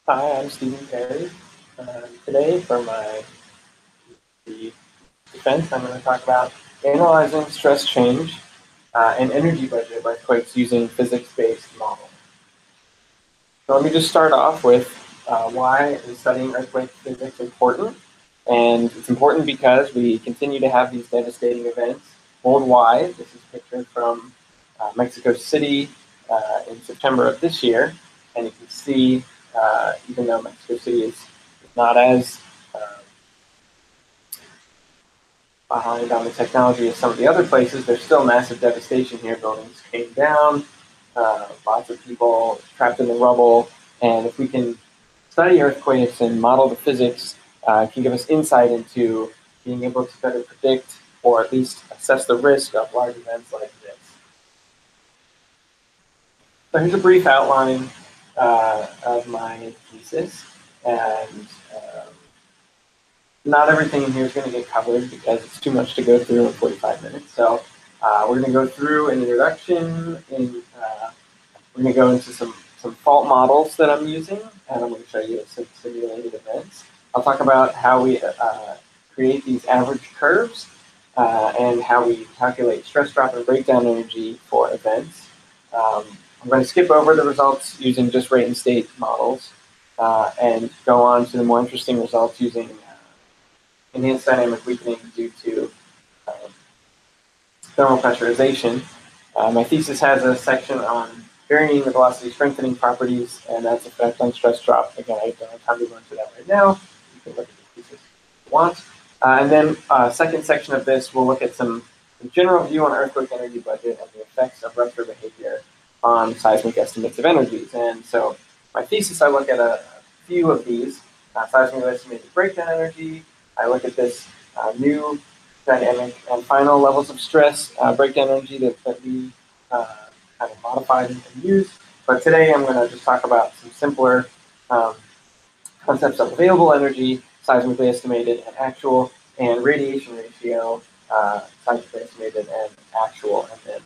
Hi, I'm Stephen Perry. Today, for my defense, I'm going to talk about analyzing stress change and energy budget of earthquakes using physics-based modeling. So let me just start off with why is studying earthquake physics important? And it's important because we continue to have these devastating events worldwide. This is pictured from Mexico City in September of this year. And you can see, even though Mexico City is not as behind on the technology as some of the other places, there's still massive devastation here. Buildings came down, lots of people trapped in the rubble. And if we can study earthquakes and model the physics, it can give us insight into being able to better predict or at least assess the risk of large events like this. So here's a brief outline of my thesis. And not everything in here is going to get covered because it's too much to go through in 45 minutes. So we're going to go through an introduction. We're going to go into some fault models that I'm using, and I'm going to show you some simulated events. I'll talk about how we create these average curves and how we calculate stress drop and breakdown energy for events. I'm going to skip over the results using just rate and state models and go on to the more interesting results using enhanced dynamic weakening due to thermal pressurization. My thesis has a section on varying the velocity strengthening properties and that's effect on stress drop. Again, I don't have time to go into that right now. You can look at the thesis if you want. And then second section of this, we'll look at some general view on earthquake energy budget and the effects of retro behavior on seismic estimates of energies. And so my thesis, I look at a few of these. Seismically estimated breakdown energy. I look at this new dynamic and final levels of stress breakdown energy that we kind of modified and used. But today I'm going to just talk about some simpler concepts of available energy, seismically estimated and actual, and radiation ratio, seismically estimated and actual, and then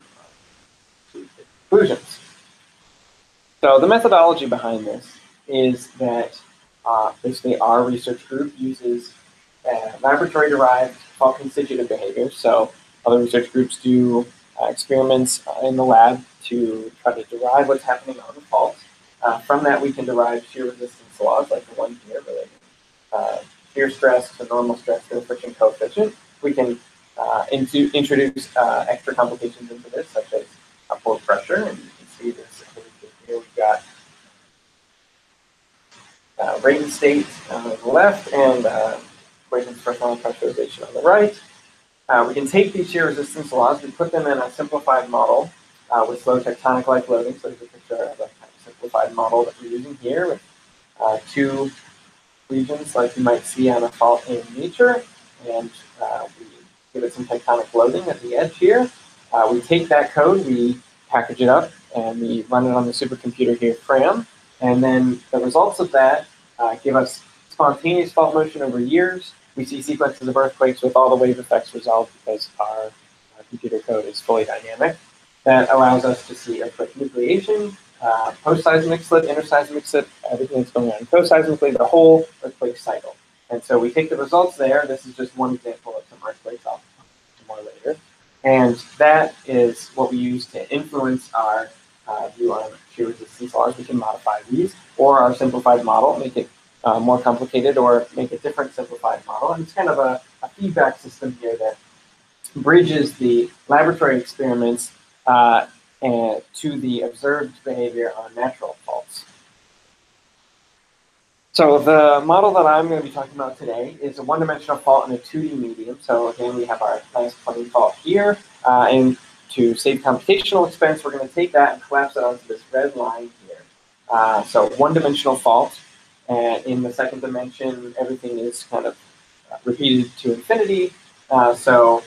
to the conclusions. So the methodology behind this is that basically our research group uses laboratory-derived fault constitutive behavior. So other research groups do experiments in the lab to try to derive what's happening on the fault. From that, we can derive shear resistance laws, like the one here related shear stress to normal stress to the friction coefficient. We can introduce extra complications into this, such as upward pressure, and you can see this here. We've got rate and state on the left and equations for thermal pressurization on the right. We can take these shear resistance laws, we put them in a simplified model with slow tectonic-like loading. So there's a picture of a kind of simplified model that we're using here with two regions like you might see on a fault in nature. And we give it some tectonic loading at the edge here. We take that code, we package it up, and we run it on the supercomputer here, FRAM. And then the results of that give us spontaneous fault motion over years. We see sequences of earthquakes with all the wave effects resolved because our computer code is fully dynamic. That allows us to see earthquake nucleation, post-seismic slip, inter-seismic slip, everything that's going on co-seismically, the whole earthquake cycle. And so we take the results there. This is just one example of some earthquakes. I'll talk more later. And that is what we use to influence our view on shear resistance laws. We can modify these or our simplified model, make it more complicated or make a different simplified model. And it's kind of a feedback system here that bridges the laboratory experiments and to the observed behavior on natural faults. So the model that I'm going to be talking about today is a one-dimensional fault in a 2D medium. So again, we have our nice plane fault here. And to save computational expense, we're going to take that and collapse it onto this red line here. So one-dimensional fault. And in the second dimension, everything is kind of repeated to infinity. So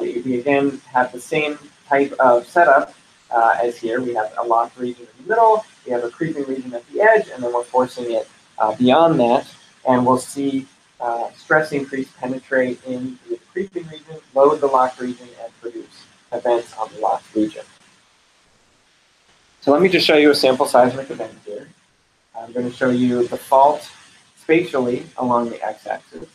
we again have the same type of setup as here. We have a locked region in the middle, we have a creeping region at the edge, and then we're forcing it beyond that. And we'll see stress increase penetrate in the creeping region, load the locked region, and produce events on the locked region. So let me just show you a sample seismic event here. I'm going to show you the fault spatially along the x-axis.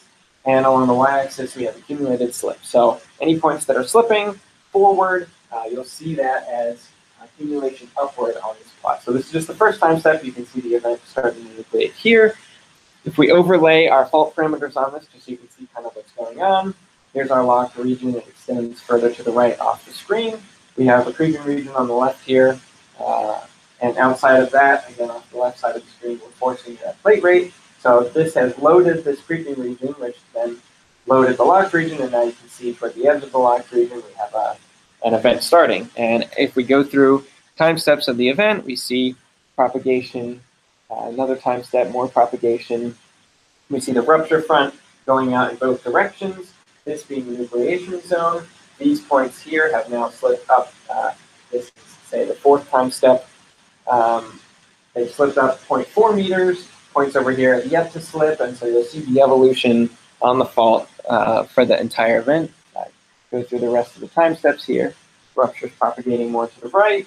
And along the y-axis, we have accumulated slip. So any points that are slipping forward, you'll see that as accumulation upward on this plot. So this is just the first time step. You can see the event starting to nucleate here. If we overlay our fault parameters on this, just so you can see kind of what's going on, here's our locked region. It extends further to the right off the screen. We have a creeping region on the left here. And outside of that, again, off the left side of the screen, we're forcing that plate rate. So this has loaded this creeping region, which then loaded the locked region, and now you can see toward the edge of the locked region, we have an event starting. And if we go through time steps of the event, we see propagation, another time step, more propagation. We see the rupture front going out in both directions, this being the nucleation zone. These points here have now slipped up. This is, say, the fourth time step. They've slipped up 0.4 meters. Points over here have yet to slip, and so you'll see the evolution on the fault for the entire event. Go through the rest of the time steps here. Ruptures propagating more to the right.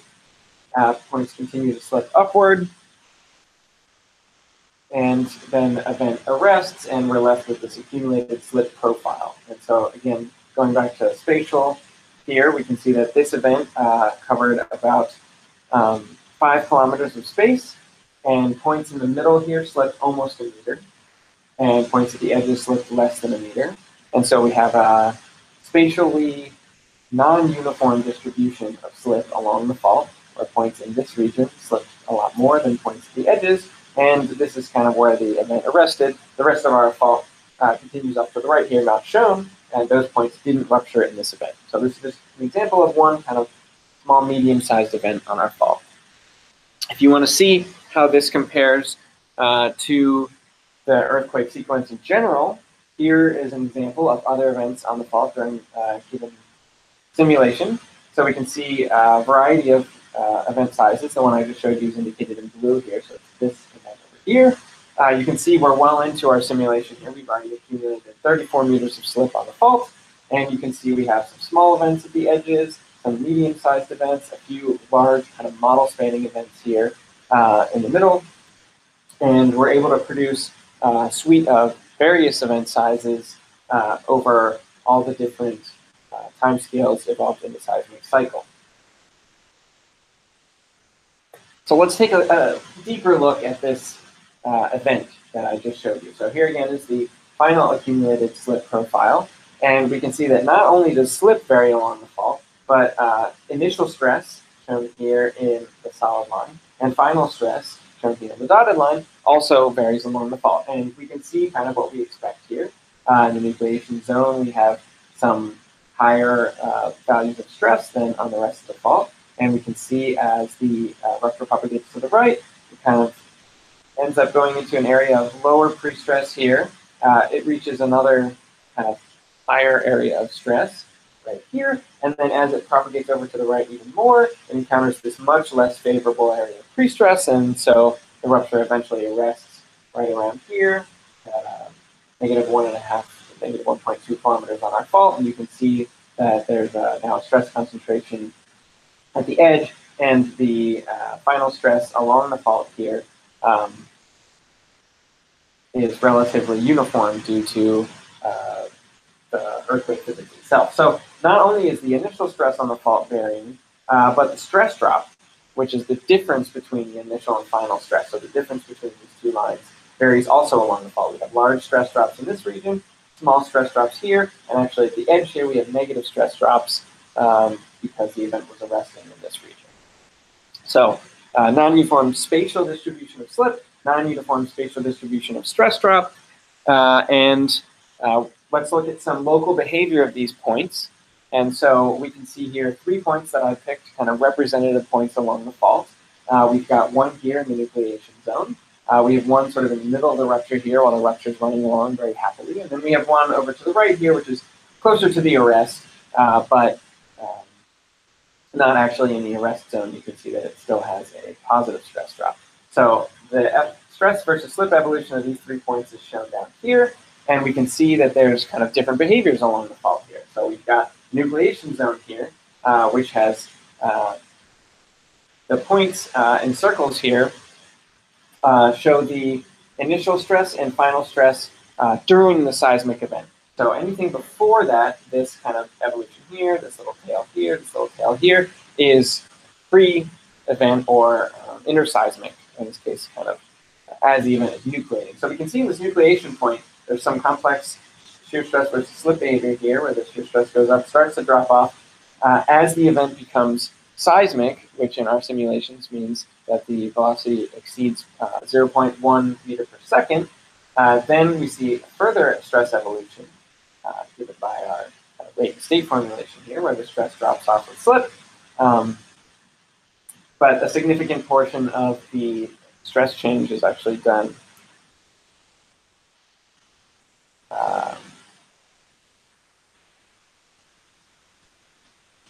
Points continue to slip upward. And then event arrests, and we're left with this accumulated slip profile. And so again, going back to spatial here, we can see that this event covered about 5 kilometers of space, and points in the middle here slipped almost a meter, and points at the edges slipped less than a meter. And so we have a spatially non-uniform distribution of slip along the fault, where points in this region slipped a lot more than points at the edges, and this is kind of where the event arrested. The rest of our fault continues up to the right here, not shown, and those points didn't rupture in this event. So this is just an example of one kind of small, medium-sized event on our fault. If you want to see how this compares to the earthquake sequence in general, here is an example of other events on the fault during a given simulation. So we can see a variety of event sizes. The one I just showed you is indicated in blue here, so it's this event over here. You can see we're well into our simulation here. We've already accumulated 34 meters of slip on the fault, and you can see we have some small events at the edges, some medium-sized events, a few large kind of model-spanning events here in the middle, and we're able to produce a suite of various event sizes over all the different timescales involved in the seismic cycle. So let's take a deeper look at this event that I just showed you. So here again is the final accumulated slip profile, and we can see that not only does slip vary along the fault, but initial stress, shown here in the solid line, and final stress, shown here in the dotted line, also varies along the fault. And we can see kind of what we expect here. In the nucleation zone, we have some higher values of stress than on the rest of the fault. And we can see as the rupture propagates to the right, it kind of ends up going into an area of lower pre-stress here. It reaches another kind of higher area of stress right here, and then as it propagates over to the right even more, it encounters this much less favorable area of pre-stress, and so the rupture eventually arrests right around here at -1.5, -1.2 kilometers on our fault, and you can see that there's now a stress concentration at the edge, and the final stress along the fault here is relatively uniform due to the earthquake physics itself. So not only is the initial stress on the fault varying, but the stress drop, which is the difference between the initial and final stress, so the difference between these two lines, varies also along the fault. We have large stress drops in this region, small stress drops here, and actually at the edge here we have negative stress drops because the event was arresting in this region. So non-uniform spatial distribution of slip, non-uniform spatial distribution of stress drop, and let's look at some local behavior of these points. And so we can see here 3 points that I picked, kind of representative points along the fault. We've got one here in the nucleation zone. We have one sort of in the middle of the rupture here while the rupture is running along very happily. And then we have one over to the right here, which is closer to the arrest, but not actually in the arrest zone. You can see that it still has a positive stress drop. So the stress versus slip evolution of these 3 points is shown down here. And we can see that there's kind of different behaviors along the fault here. So we've got nucleation zone here, which has the points in circles here show the initial stress and final stress during the seismic event. So anything before that, this kind of evolution here, this little tail here, this little tail here, is pre-event or interseismic, in this case, kind of as the event is nucleating. So we can see in this nucleation point, there's some complex shear stress versus slip behavior here, where the shear stress goes up, starts to drop off. As the event becomes seismic, which in our simulations means that the velocity exceeds 0.1 meter per second, then we see further stress evolution given by our rate and state formulation here, where the stress drops off with slip. But a significant portion of the stress change is actually done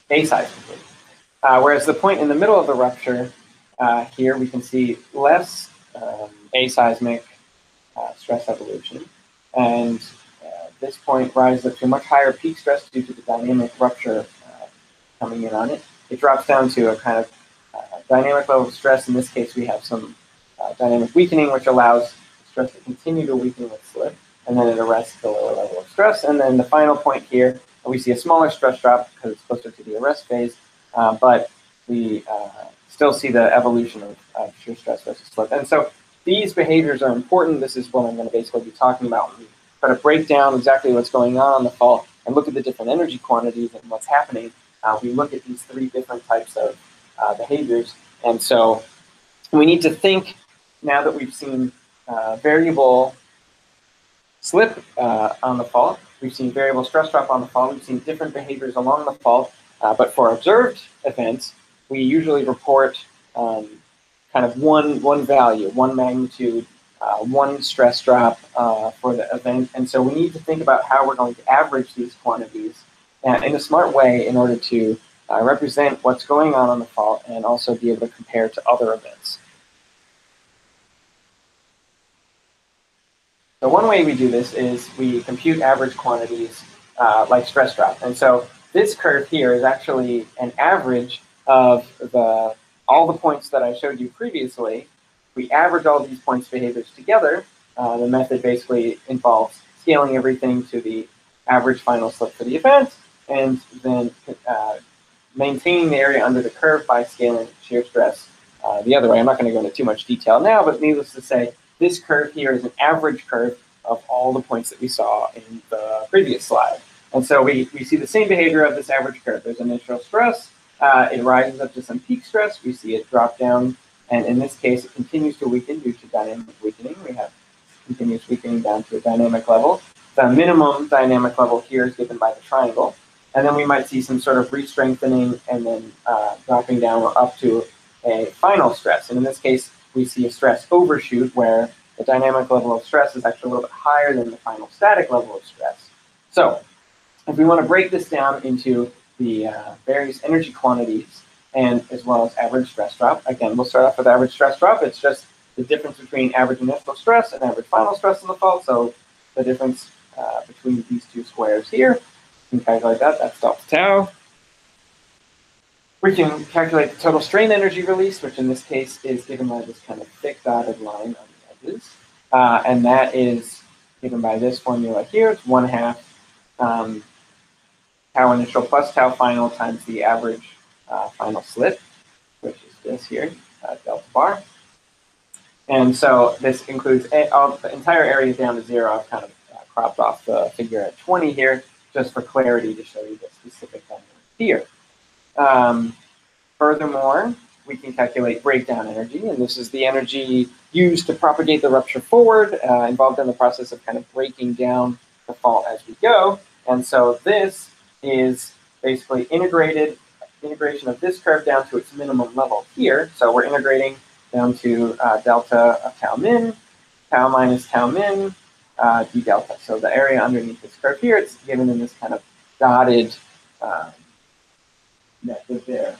aseismically. Whereas the point in the middle of the rupture, here we can see less aseismic stress evolution. And this point rises up to a much higher peak stress due to the dynamic rupture coming in on it. It drops down to a kind of dynamic level of stress. In this case, we have some dynamic weakening, which allows stress to continue to weaken with slip, and then it arrests the lower level of stress. And then the final point here, we see a smaller stress drop because it's closer to the arrest phase, but we still see the evolution of shear stress versus slip. And so these behaviors are important. This is what I'm going to basically be talking about when we try to break down exactly what's going on the fault and look at the different energy quantities and what's happening. We look at these three different types of behaviors. And so we need to think, now that we've seen variable slip on the fault, we've seen variable stress drop on the fault, we've seen different behaviors along the fault, but for observed events, we usually report kind of one value, one magnitude, one stress drop for the event. And so we need to think about how we're going to average these quantities in a smart way in order to represent what's going on the fault and also be able to compare to other events. So one way we do this is we compute average quantities like stress drop. And so this curve here is actually an average of all the points that I showed you previously. We average all these points behaviors together. The method basically involves scaling everything to the average final slip for the event, and then maintaining the area under the curve by scaling shear stress the other way. I'm not going to go into too much detail now, but needless to say, this curve here is an average curve of all the points that we saw in the previous slide. And so we see the same behavior of this average curve. There's initial stress. It rises up to some peak stress. We see it drop down. And in this case, it continues to weaken due to dynamic weakening. We have continuous weakening down to a dynamic level. The minimum dynamic level here is given by the triangle. And then we might see some sort of re-strengthening and then dropping down up to a final stress. And in this case, we see a stress overshoot where the dynamic level of stress is actually a little bit higher than the final static level of stress. So if we want to break this down into the various energy quantities and as well as average stress drop, again, we'll start off with average stress drop. It's just the difference between average initial stress and average final stress in the fault. So the difference between these two squares here, we can calculate that. That's delta tau. We can calculate the total strain energy release, which in this case is given by this kind of thick dotted line on the edges. And that is given by this formula here. It's 1/2 tau initial plus tau final times the average final slip, which is this here, delta bar. And so this includes the entire area down to 0. I've kind of cropped off the figure at 20 here, just for clarity to show you the specific dynamic here. Furthermore, we can calculate breakdown energy, and this is the energy used to propagate the rupture forward, involved in the process of kind of breaking down the fault as we go. And so this is basically integration of this curve down to its minimum level here. So we're integrating down to delta of tau min, tau minus tau min, d delta. So the area underneath this curve here, it's given in this kind of dotted method there.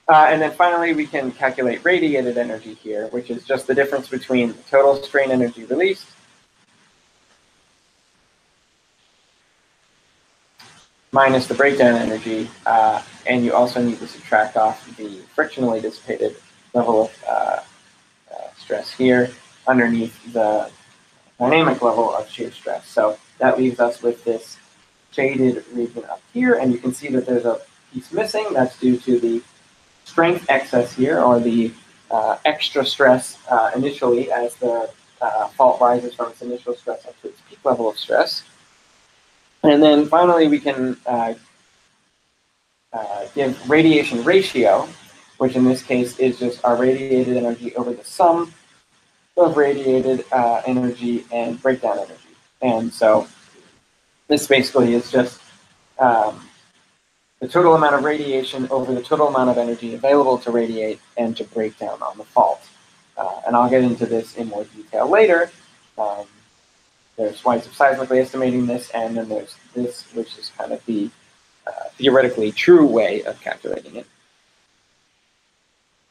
And then finally, we can calculate radiated energy here, which is just the difference between total strain energy released minus the breakdown energy, and you also need to subtract off the frictionally dissipated level of stress here underneath the dynamic level of shear stress. So that leaves us with this shaded region up here, and you can see that there's a piece missing. That's due to the strength excess here, or the extra stress initially as the fault rises from its initial stress up to its peak level of stress. And then finally, we can give radiation ratio, which in this case is just our radiated energy over the sum of radiated energy and breakdown energy. And so this basically is just the total amount of radiation over the total amount of energy available to radiate and to break down on the fault. And I'll get into this in more detail later. There's ways of seismically estimating this, and then there's this, which is kind of the theoretically true way of calculating it.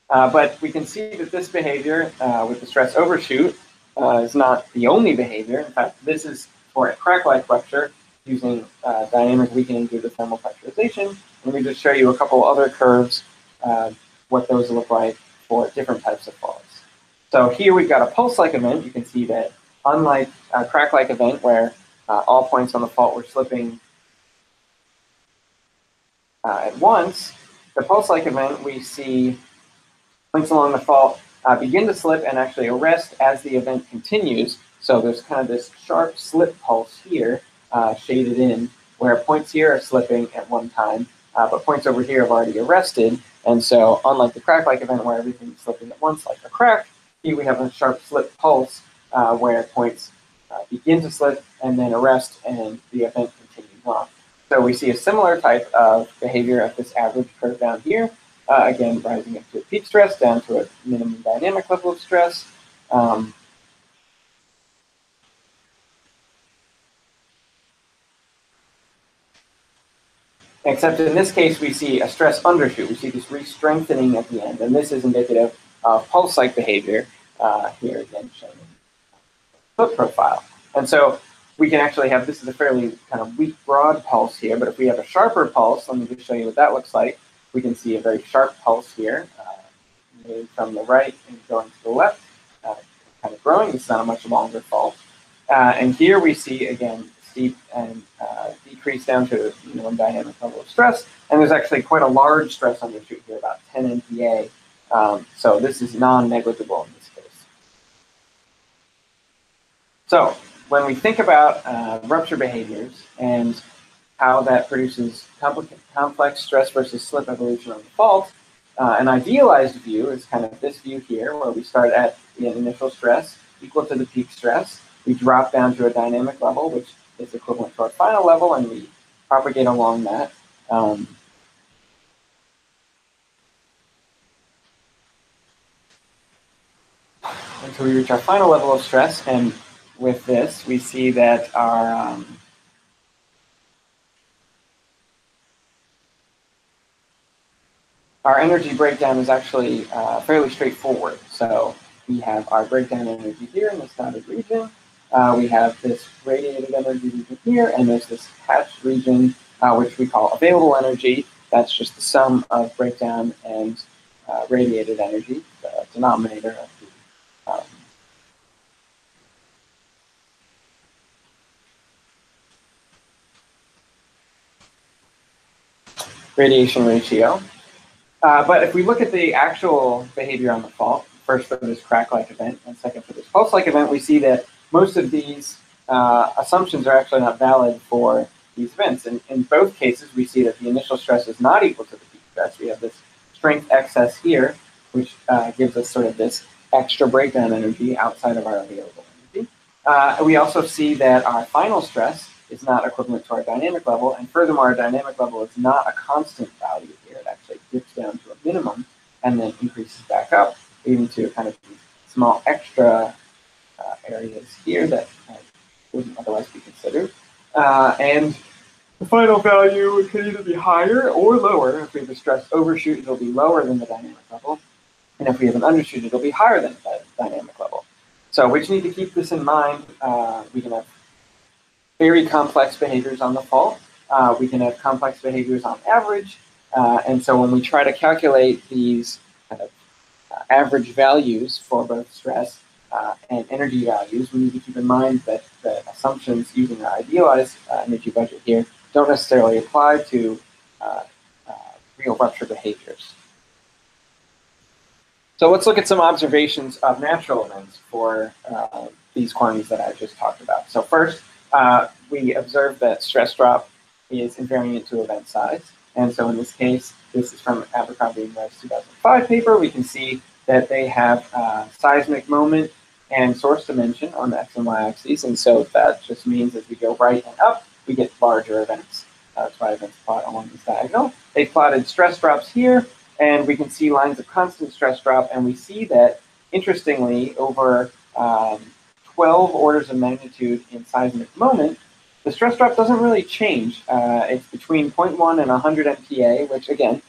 But we can see that this behavior with the stress overshoot is not the only behavior. In fact, this is for a crack-like rupture using dynamic weakening due to thermal pressurization. Let me just show you a couple other curves, what those look like for different types of faults. So here we've got a pulse-like event. You can see that unlike a crack-like event where all points on the fault were slipping at once, the pulse-like event, we see points along the fault begin to slip and actually arrest as the event continues. So there's kind of this sharp slip pulse here, shaded in, where points here are slipping at one time, but points over here have already arrested. And so unlike the crack-like event where everything's slipping at once like a crack, here we have a sharp slip pulse where points begin to slip and then arrest, and the event continues on. So we see a similar type of behavior at this average curve down here, again, rising up to a peak stress, down to a minimum dynamic level of stress. Except in this case, we see a stress undershoot. We see this re-strengthening at the end, and this is indicative of pulse-like behavior, here again showing foot profile. And so we can actually have, this is a fairly kind of weak, broad pulse here, but if we have a sharper pulse, let me just show you what that looks like. We can see a very sharp pulse here, moving from the right and going to the left, kind of growing. This is on a much longer fault. And here we see, again, steep and decrease down to minimum dynamic level of stress. And there's actually quite a large stress undershoot here, about 10 MPa. So this is non-negligible in this case. So when we think about rupture behaviors and how that produces complex stress versus slip evolution on the fault, an idealized view is kind of this view here, where we start at the initial stress equal to the peak stress. We drop down to a dynamic level, which is equivalent to our final level, and we propagate along that. Until we reach our final level of stress, and with this, we see that our energy breakdown is actually fairly straightforward. So we have our breakdown energy here in this dotted region. We have this radiated energy region here, and there's this hatched region, which we call available energy. That's just the sum of breakdown and radiated energy, the denominator of the radiation ratio. But if we look at the actual behavior on the fault, first for this crack-like event and second for this pulse-like event, we see that most of these assumptions are actually not valid for these events. And in both cases, we see that the initial stress is not equal to the peak stress. We have this strength excess here, which gives us sort of this extra breakdown energy outside of our available energy. We also see that our final stress is not equivalent to our dynamic level, and furthermore, our dynamic level is not a constant value here. It actually dips down to a minimum and then increases back up, leading to kind of these small extra areas here that wouldn't otherwise be considered. And the final value can either be higher or lower. If we have a stress overshoot, it'll be lower than the dynamic level. And if we have an undershoot, it'll be higher than the dynamic level. So we just need to keep this in mind. We can have very complex behaviors on the fault, we can have complex behaviors on average. And so when we try to calculate these kind of average values for both stress and energy values, we need to keep in mind that the assumptions using our idealized energy budget here don't necessarily apply to real rupture behaviors. So let's look at some observations of natural events for these quantities that I just talked about. So first, we observed that stress drop is invariant to event size. And so in this case, this is from Abercrombie and Rice 2005 paper. We can see that they have seismic moment and source dimension on the x and y axes. And so that just means as we go right and up, we get larger events. That's why events plot along this diagonal. They plotted stress drops here, and we can see lines of constant stress drop. And we see that, interestingly, over 12 orders of magnitude in seismic moment, the stress drop doesn't really change. It's between 0.1 and 100 MPa, which, again,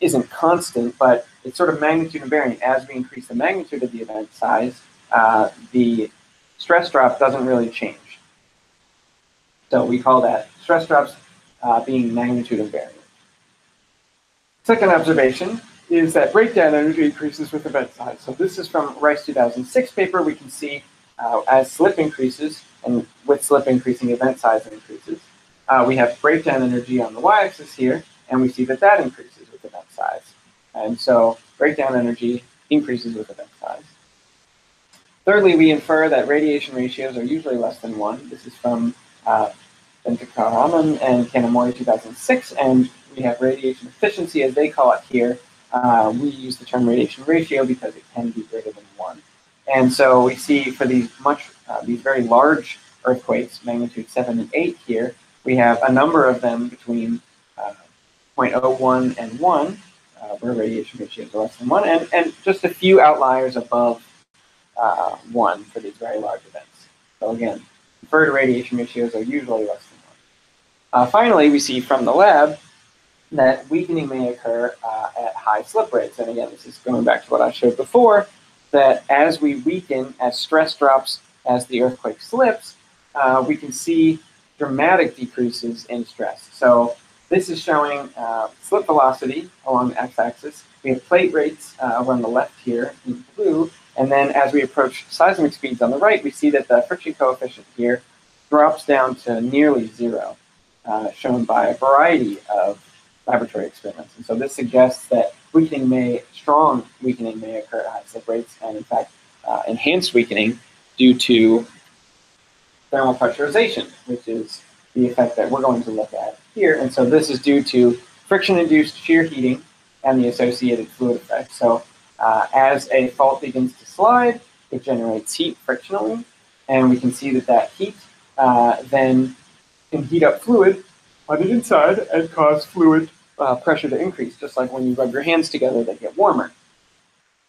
isn't constant, but it's sort of magnitude invariant. As we increase the magnitude of the event size, the stress drop doesn't really change. So we call that stress drops being magnitude invariant. Second observation is that breakdown energy increases with event size. So this is from Rice 2006 paper. We can see as slip increases, and with slip increasing, event size increases. We have breakdown energy on the y-axis here, and we see that that increases with event size. And so breakdown energy increases with event size. Thirdly, we infer that radiation ratios are usually less than 1. This is from Ventukaraman and Kanamori 2006, and we have radiation efficiency, as they call it here. We use the term radiation ratio because it can be greater than 1. And so we see for these very large earthquakes, magnitude 7 and 8 here, we have a number of them between 0.01 and 1, where radiation ratios are less than 1, and just a few outliers above 1 for these very large events. So again, inferred radiation ratios are usually less than 1. Finally, we see from the lab that weakening may occur at high slip rates. And again, this is going back to what I showed before, that as we weaken, as stress drops, as the earthquake slips, we can see dramatic decreases in stress. So this is showing slip velocity along the x-axis. We have plate rates over on the left here in blue. And then as we approach seismic speeds on the right, we see that the friction coefficient here drops down to nearly 0, shown by a variety of laboratory experiments. And so this suggests that strong weakening may occur at high slip rates, and in fact, enhanced weakening due to thermal pressurization, which is the effect that we're going to look at here. And so this is due to friction-induced shear heating and the associated fluid effect. So as a fault begins to slide, it generates heat frictionally, and we can see that that heat then can heat up fluid on the inside and cause fluid pressure to increase, just like when you rub your hands together, they get warmer.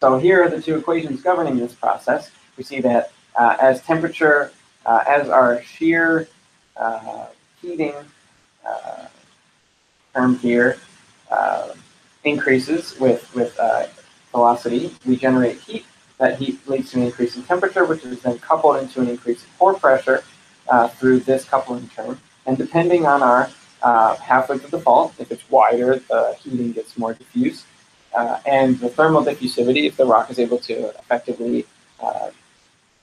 So here are the two equations governing this process. We see that as temperature, as our shear heating term here increases with velocity, we generate heat. That heat leads to an increase in temperature, which is then coupled into an increase in pore pressure through this coupling term. And depending on our half-width of the fault, if it's wider, the heating gets more diffuse. And the thermal diffusivity, if the rock is able to effectively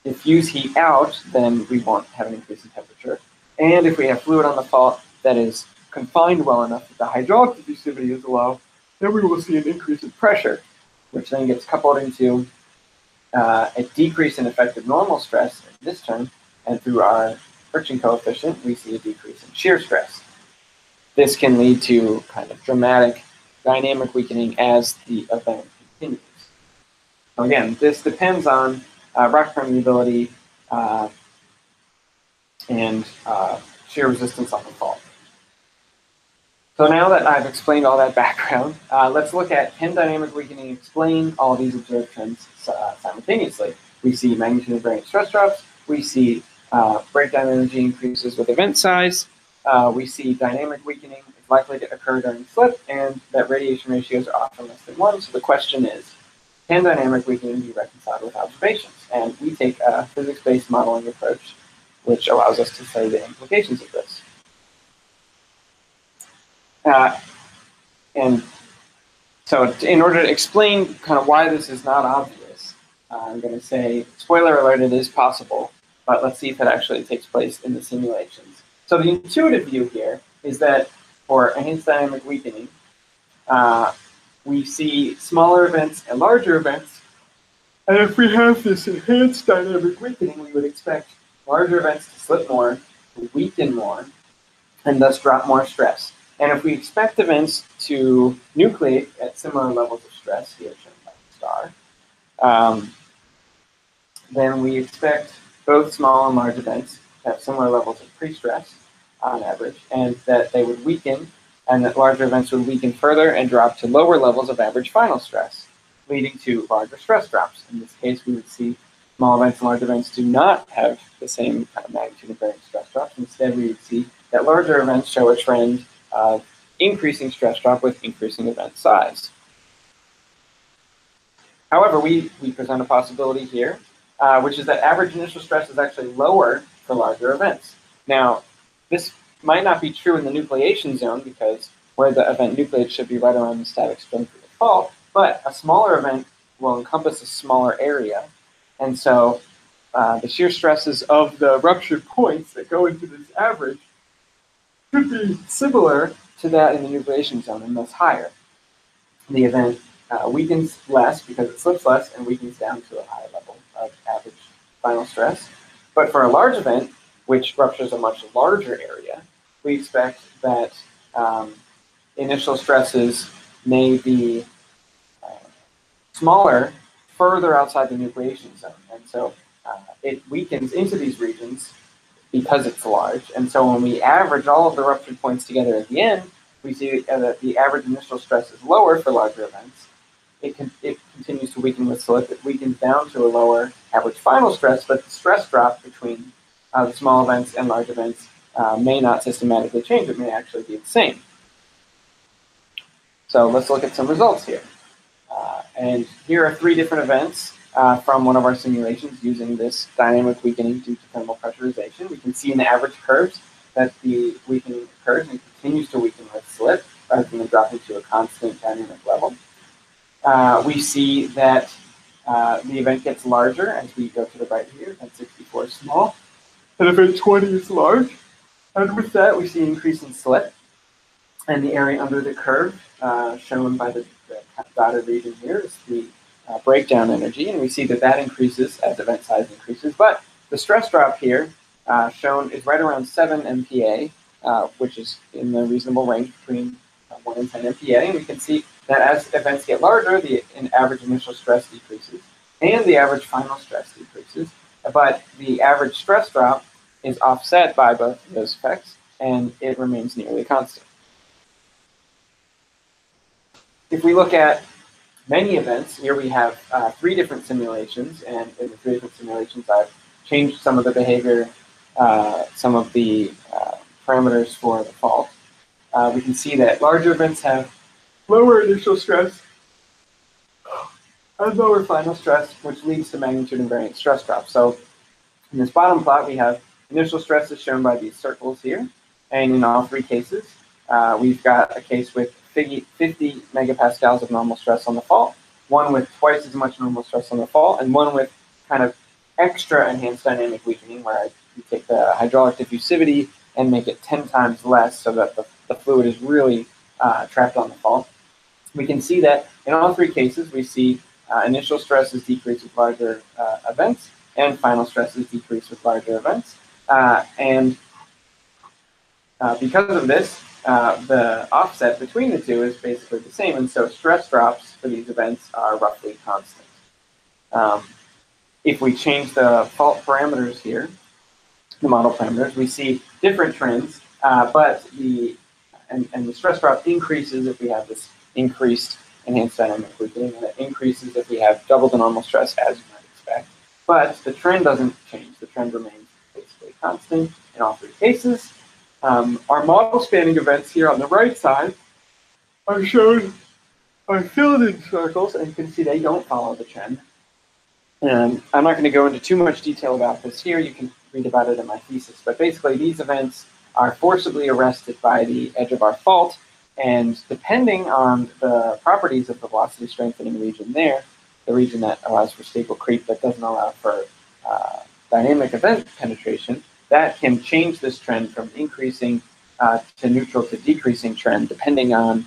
diffuse heat out, then we won't have an increase in temperature. And if we have fluid on the fault that is confined well enough that the hydraulic diffusivity is low, then we will see an increase in pressure, which then gets coupled into a decrease in effective normal stress in this term, and through our friction coefficient, we see a decrease in shear stress. This can lead to kind of dramatic dynamic weakening as the event continues. So again, this depends on rock permeability and shear resistance on the fault. So now that I've explained all that background, let's look at, can dynamic weakening explain all these observed trends simultaneously? We see magnitude invariant stress drops, we see breakdown energy increases with event size, we see dynamic weakening is likely to occur during slip, and that radiation ratios are often less than 1. So the question is, can dynamic weakening be reconciled with observations? And we take a physics-based modeling approach, which allows us to study the implications of this. And so in order to explain kind of why this is not obvious, I'm going to say, spoiler alert, it is possible, but let's see if it actually takes place in the simulations. So the intuitive view here is that for enhanced dynamic weakening, we see smaller events and larger events. And if we have this enhanced dynamic weakening, we would expect larger events to slip more, to weaken more, and thus drop more stress. And if we expect events to nucleate at similar levels of stress, here shown by the star, then we expect both small and large events to have similar levels of pre-stress on average, and that they would weaken, and that larger events would weaken further and drop to lower levels of average final stress, leading to larger stress drops. In this case, we would see small events and large events do not have the same kind of magnitude of varying stress drops. Instead, we would see that larger events show a trend of increasing stress drop with increasing event size. However, we present a possibility here, which is that average initial stress is actually lower for larger events. Now, this might not be true in the nucleation zone, because where the event nucleates should be right around the static strength of the fault, but a smaller event will encompass a smaller area. And so the shear stresses of the ruptured points that go into this average could be similar to that in the nucleation zone, and thus higher. The event weakens less because it slips less and weakens down to a high level of average final stress. But for a large event, which ruptures a much larger area, we expect that initial stresses may be smaller further outside the nucleation zone. And so it weakens into these regions because it's large. And so when we average all of the ruptured points together at the end, we see that the average initial stress is lower for larger events. It continues to weaken with slip. It weakens down to a lower average final stress, but the stress drop between the small events and large events may not systematically change. It may actually be the same. So let's look at some results here. And here are 3 different events from one of our simulations using this dynamic weakening due to thermal pressurization. We can see in the average curves that the weakening occurs and continues to weaken with slip rather than dropping to a constant dynamic level. We see that the event gets larger as we go to the right here. Event 64 is small, and event 20 is large. And with that, we see an increase in slip. And the area under the curve, shown by the dotted region here, is the breakdown energy. And we see that that increases as event size increases. But the stress drop here shown is right around 7 MPa, which is in the reasonable range between 1 and 10 MPa. And we can see that as events get larger, the average initial stress decreases and the average final stress decreases. But the average stress drop is offset by both of those effects, and it remains nearly constant. If we look at many events, here we have 3 different simulations, and in the 3 different simulations, I've changed some of the behavior, some of the parameters for the fault. We can see that larger events have lower initial stress and lower final stress, which leads to magnitude invariant stress drop. So in this bottom plot, we have initial stress is shown by these circles here, and in all 3 cases, we've got a case with 50 megapascals of normal stress on the fault, one with twice as much normal stress on the fault, and one with kind of extra enhanced dynamic weakening, where you take the hydraulic diffusivity and make it 10 times less so that the fluid is really trapped on the fault. We can see that in all 3 cases, we see initial stresses decrease with larger events, and final stresses decrease with larger events. Because of this, the offset between the 2 is basically the same, and so stress drops for these events are roughly constant. If we change the fault parameters here, the model parameters, we see different trends, but the stress drop increases if we have this increased enhanced dynamic weakening, and it increases if we have double the normal stress, as you might expect. But the trend doesn't change. The trend remains basically constant in all 3 cases. Our model spanning events here on the right side are shown, are filled in circles, and you can see they don't follow the trend. And I'm not going to go into too much detail about this here. You can read about it in my thesis. But basically, these events are forcibly arrested by the edge of our fault, And depending on the properties of the velocity strengthening region there, the region that allows for stable creep but doesn't allow for dynamic event penetration, that can change this trend from increasing to neutral to decreasing trend depending on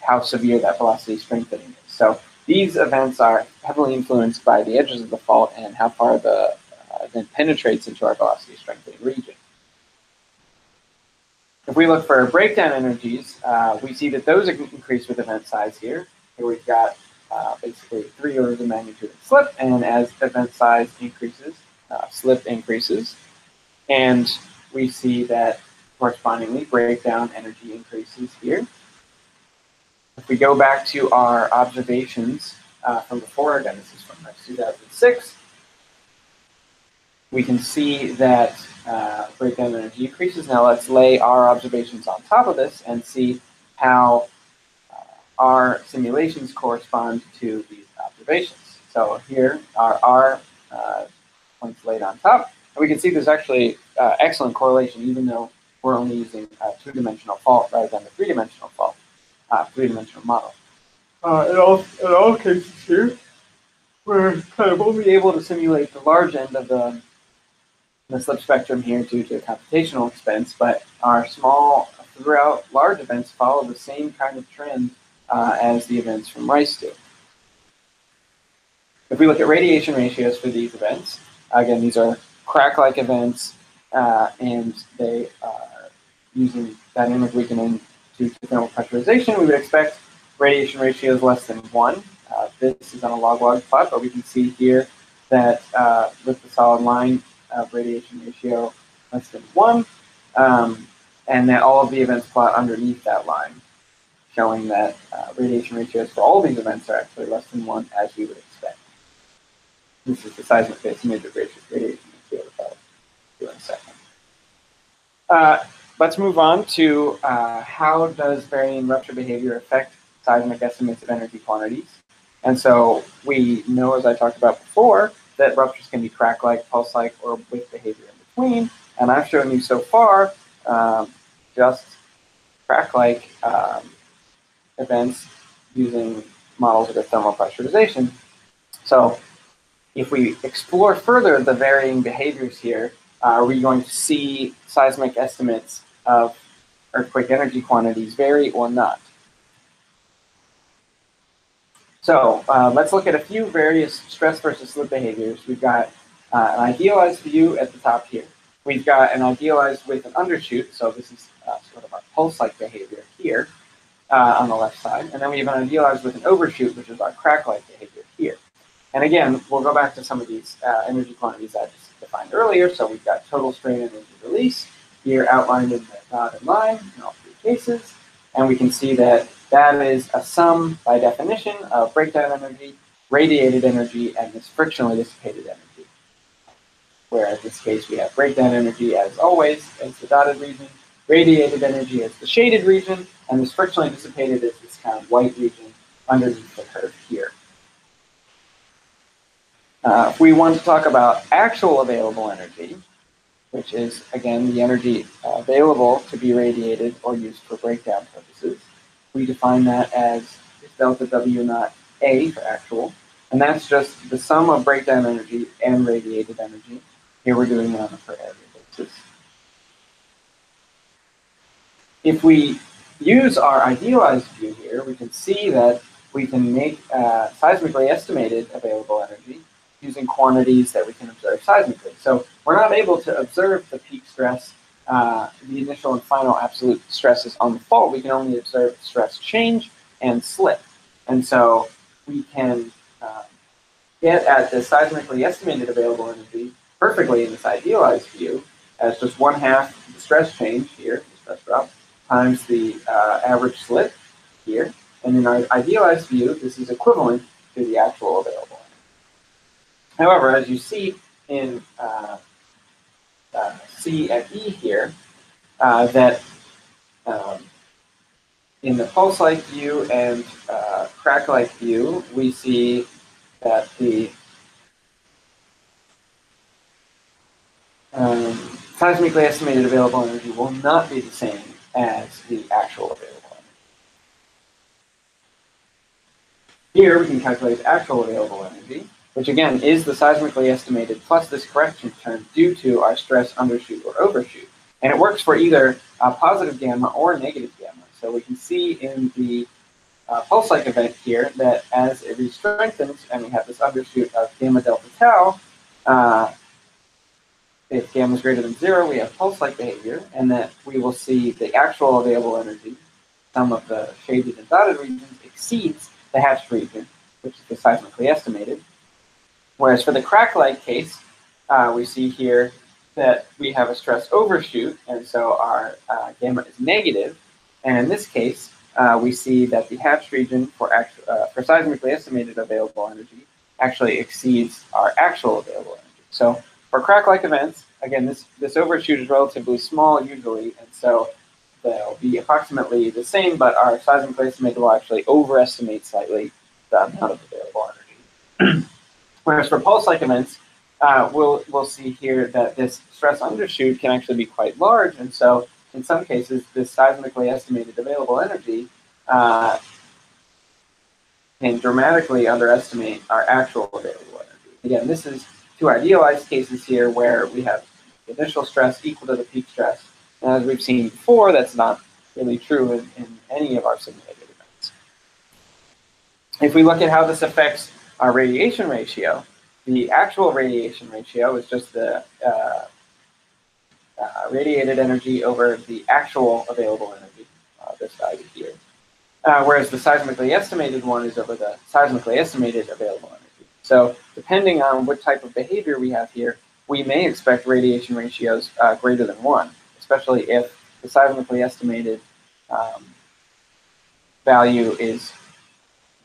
how severe that velocity strengthening is. So these events are heavily influenced by the edges of the fault and how far the event penetrates into our velocity strengthening region. If we look for breakdown energies, we see that those increase with event size here. Here we've got basically 3 orders of magnitude of slip, and as event size increases, slip increases. And we see that correspondingly breakdown energy increases here. If we go back to our observations from before, again, this is from 2006, we can see that breakdown energy increases. Now let's lay our observations on top of this and see how our simulations correspond to these observations. So here are our points laid on top. And we can see there's actually excellent correlation, even though we're only using a 2-dimensional fault rather than a 3-dimensional fault, 3-dimensional model. In all cases here, we're kind of only able to simulate the large end of the slip spectrum here due to computational expense, but our small throughout large events follow the same kind of trend as the events from Rice do. If we look at radiation ratios for these events, again, these are crack-like events, and they are using dynamic weakening due to thermal pressurization. We would expect radiation ratios less than 1. This is on a log-log plot, but we can see here that with the solid line, radiation ratio less than 1, and that all of the events plot underneath that line, showing that radiation ratios for all these events are actually less than 1, as we would expect. This is the seismic-based image of radiation ratio that I'll do in a second. Let's move on to how does varying rupture behavior affect seismic estimates of energy quantities. And so we know, as I talked about before, that ruptures can be crack-like, pulse-like, or with behavior in between. And I've shown you so far just crack-like events using models of thermal pressurization. So if we explore further the varying behaviors here, are we going to see seismic estimates of earthquake energy quantities vary or not? So let's look at a few various stress versus slip behaviors. We've got an idealized view at the top here. We've got an idealized with an undershoot, so this is sort of our pulse-like behavior here on the left side. And then we have an idealized with an overshoot, which is our crack-like behavior here. And again, we'll go back to some of these energy quantities I just defined earlier. So we've got total strain energy release here outlined in the dotted line in all 3 cases. And we can see that that is a sum, by definition, of breakdown energy, radiated energy, and this frictionally dissipated energy. Where in this case we have breakdown energy, as always, as the dotted region, radiated energy as the shaded region, and this frictionally dissipated is this kind of white region underneath the curve here. If we want to talk about actual available energy, which is, again, the energy available to be radiated or used for breakdown purposes, we define that as delta W naught A for actual, and that's just the sum of breakdown energy and radiated energy. Here we're doing it on a per area basis. If we use our idealized view here, we can see that we can make seismically estimated available energy using quantities that we can observe seismically. So we're not able to observe the peak stress, the initial and final absolute stresses on the fault. We can only observe stress change and slip. And so we can get at the seismically estimated available energy perfectly in this idealized view as just 1/2 the stress change here, the stress drop, times the average slip here. And in our idealized view, this is equivalent to the actual available energy. However, as you see in C and E here, that in the pulse-like view and crack-like view, we see that the seismically estimated available energy will not be the same as the actual available energy. Here we can calculate actual available energy, which again is the seismically estimated plus this correction term due to our stress undershoot or overshoot. And it works for either positive gamma or negative gamma. So we can see in the pulse-like event here that as it re-strengthens and we have this undershoot of gamma delta tau, if gamma is greater than 0, we have pulse-like behavior, and that we will see the actual available energy, sum of the shaded and dotted regions, exceeds the hatched region, which is the seismically estimated. Whereas for the crack-like case, we see here that we have a stress overshoot, and so our gamma is negative. And in this case, we see that the hatched region for seismically estimated available energy actually exceeds our actual available energy. So for crack-like events, again, this overshoot is relatively small usually, and so they'll be approximately the same, but our seismically estimated will actually overestimate slightly the amount of available energy. Whereas for pulse-like events, we'll see here that this stress undershoot can actually be quite large, and so in some cases, this seismically estimated available energy can dramatically underestimate our actual available energy. Again, this is two idealized cases here where we have initial stress equal to the peak stress. And as we've seen before, that's not really true in any of our simulated events. If we look at how this affects our radiation ratio, the actual radiation ratio is just the radiated energy over the actual available energy, this value here. Whereas the seismically estimated one is over the seismically estimated available energy. So depending on what type of behavior we have here, we may expect radiation ratios greater than 1, especially if the seismically estimated value is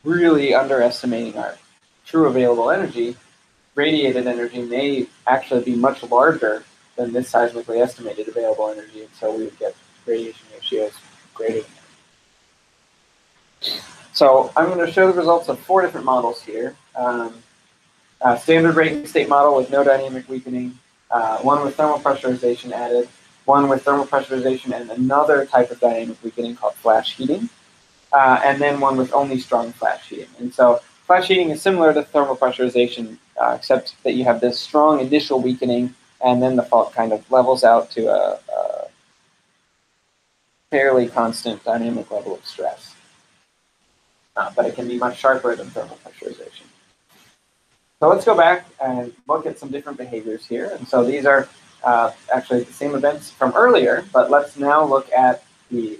really underestimating our true available energy. Radiated energy may actually be much larger than this seismically estimated available energy, and so we would get radiation ratios greater than that. So I'm going to show the results of 4 different models here. Standard rate state model with no dynamic weakening, one with thermal pressurization added, one with thermal pressurization and another type of dynamic weakening called flash heating, and then one with only strong flash heating. And so flash heating is similar to thermal pressurization, except that you have this strong initial weakening, and then the fault kind of levels out to a fairly constant dynamic level of stress. But it can be much sharper than thermal pressurization. So let's go back and look at some different behaviors here. And so these are actually the same events from earlier, but let's now look at the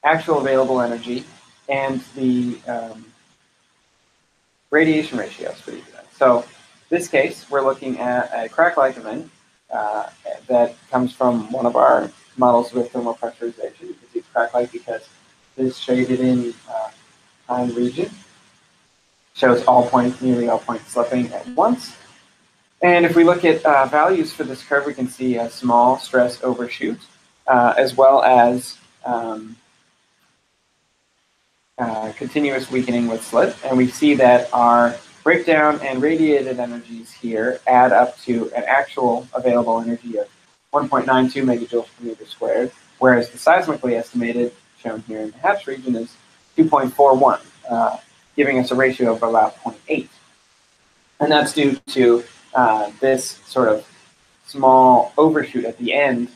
actual available energy and the radiation ratios for these events. So this case, we're looking at a crack-like event that comes from one of our models with thermal pressurization. You can see it's crack-like because this shaded in time region shows all points, nearly all points slipping at once. And if we look at values for this curve, we can see a small stress overshoot, as well as continuous weakening with slip. And we see that our breakdown and radiated energies here add up to an actual available energy of 1.92 megajoules per meter squared, whereas the seismically estimated, shown here in the hatch region, is 2.41, giving us a ratio of about 0.8. And that's due to this sort of small overshoot at the end,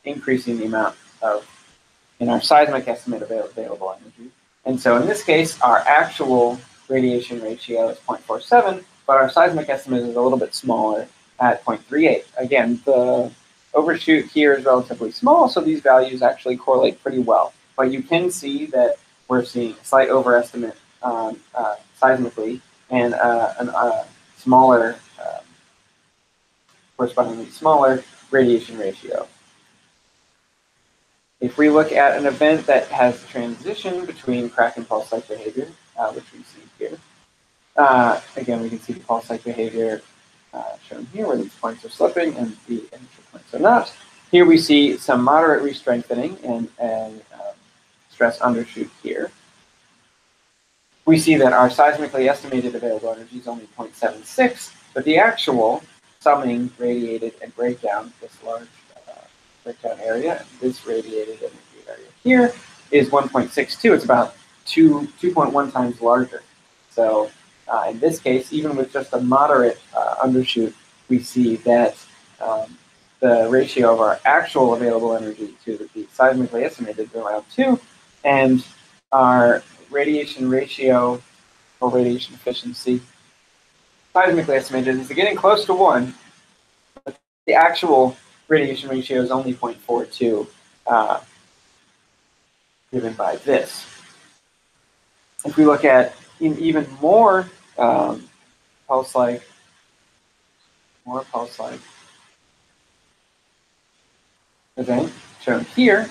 increasing the amount of, in our seismic estimate, available energy. And so in this case, our actual radiation ratio is 0.47, but our seismic estimate is a little bit smaller at 0.38. Again, the overshoot here is relatively small, so these values actually correlate pretty well. But you can see that we're seeing a slight overestimate seismically and a smaller, correspondingly smaller radiation ratio. If we look at an event that has a transition between crack and pulse-like behavior, which we see here, again, we can see the pulse-like behavior shown here, where these points are slipping and the initial points are not. Here we see some moderate re-strengthening and stress undershoot here. We see that our seismically estimated available energy is only 0.76, but the actual summing radiated and breakdown, this large breakdown area, and this radiated energy area here is 1.62. It's about 2.1 times larger. So in this case, even with just a moderate undershoot, we see that the ratio of our actual available energy to the seismically estimated is around 2, and our radiation ratio or radiation efficiency seismically estimated is getting close to 1. But the actual radiation ratio is only 0.42, given by this. If we look at even more pulse-like event shown here,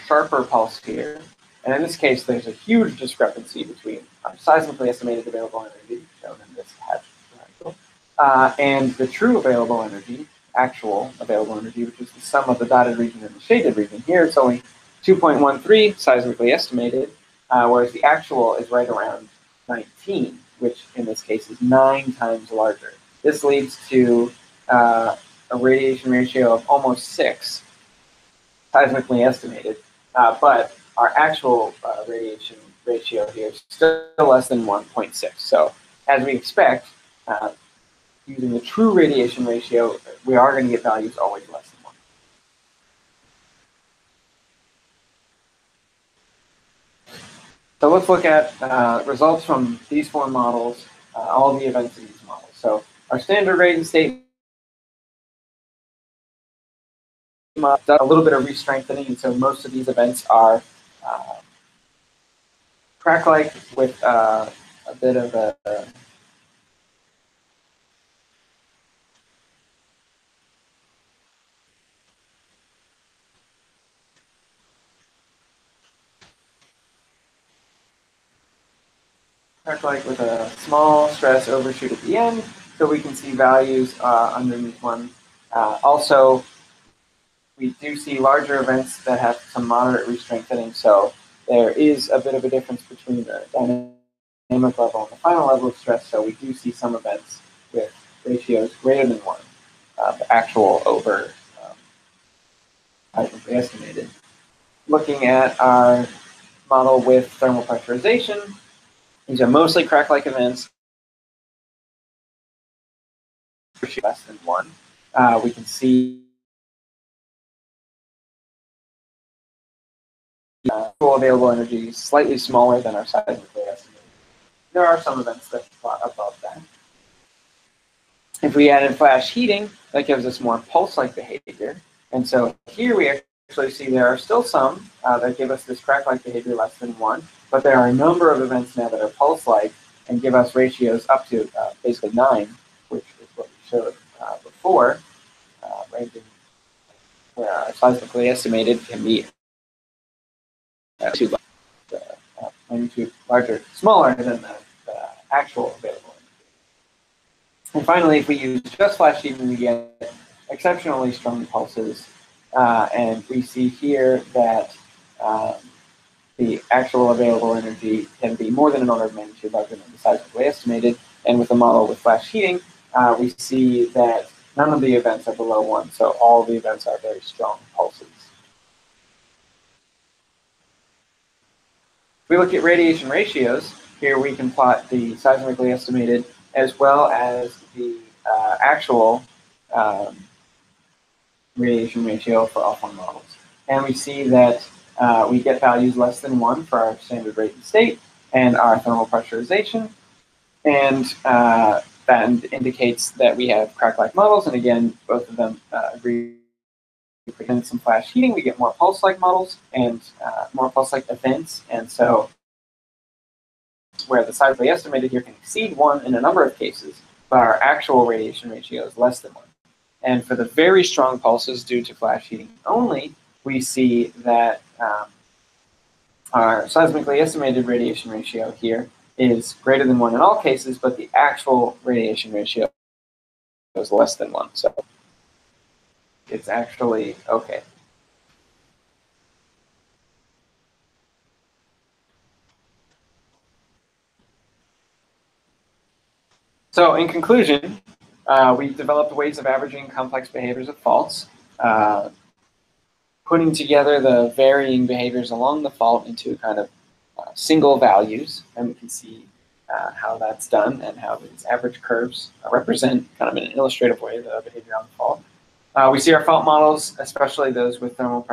sharper pulse here. And in this case, there's a huge discrepancy between our seismically estimated available energy, shown in this hatched triangle, and the true available energy, actual available energy, which is the sum of the dotted region and the shaded region. Here it's only 2.13 seismically estimated, whereas the actual is right around 19, which in this case is 9 times larger. This leads to a radiation ratio of almost 6, seismically estimated, but our actual radiation ratio here is still less than 1.6. So as we expect, using the true radiation ratio, we are going to get values always less than 1. So let's look at results from these 4 models, all the events in these models. So our standard radiant state does a little bit of re-strengthening, and so most of these events are crack-like with a bit of a crack-like with a small stress overshoot at the end, so we can see values underneath 1. Also, we do see larger events that have some moderate re-strengthening, so there is a bit of a difference between the dynamic level and the final level of stress, so we do see some events with ratios greater than 1, the actual over seismically estimated. Looking at our model with thermal pressurization, these are mostly crack-like events, less than 1. We can see full available energy slightly smaller than our seismically estimated. There are some events that plot above that. If we add in flash heating, that gives us more pulse-like behavior. And so here we actually see there are still some that give us this crack-like behavior less than 1, but there are a number of events now that are pulse-like and give us ratios up to basically 9, which is what we showed before, ranging where our seismically estimated can be magnitude larger, smaller than the actual available energy. And finally, if we use just flash heating, we get exceptionally strong pulses, and we see here that the actual available energy can be more than an order of magnitude larger than the seismically estimated. And with the model with flash heating, we see that none of the events are below 1, so all the events are very strong pulses. If we look at radiation ratios, here we can plot the seismically estimated as well as the actual radiation ratio for all 4 models. And we see that we get values less than 1 for our standard radiant state and our thermal pressurization. And that indicates that we have crack-like models. And again, both of them agree. In some flash heating, we get more pulse-like models and more pulse-like events. And so where the seismically estimated here can exceed 1 in a number of cases, but our actual radiation ratio is less than 1. And for the very strong pulses due to flash heating only, we see that our seismically estimated radiation ratio here is greater than 1 in all cases, but the actual radiation ratio is less than 1. So it's actually okay. So in conclusion, We developed ways of averaging complex behaviors of faults, putting together the varying behaviors along the fault into kind of single values, and we can see how that's done and how these average curves represent kind of in an illustrative way the behavior on the fault. We see our fault models, especially those with thermal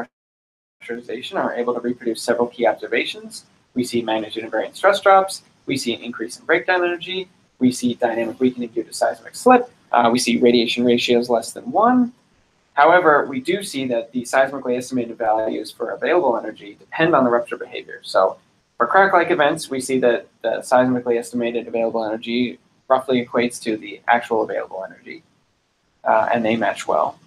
pressurization, are able to reproduce several key observations. We see magnitude invariant stress drops. We see an increase in breakdown energy. We see dynamic weakening due to seismic slip. We see radiation ratios less than 1. However, we do see that the seismically estimated values for available energy depend on the rupture behavior. So for crack-like events, we see that the seismically estimated available energy roughly equates to the actual available energy, and they match well.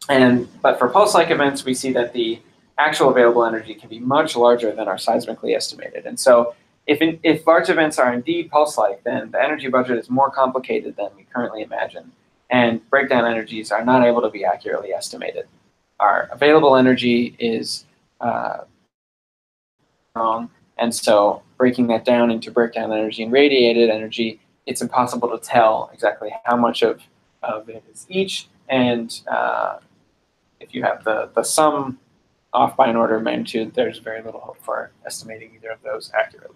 But for pulse-like events, we see that the actual available energy can be much larger than our seismically estimated. And so if large events are indeed pulse-like, then the energy budget is more complicated than we currently imagine, and breakdown energies are not able to be accurately estimated. Our available energy is wrong, and so breaking that down into breakdown energy and radiated energy, it's impossible to tell exactly how much of it is each, and if you have the sum off by an order of magnitude, there's very little hope for estimating either of those accurately.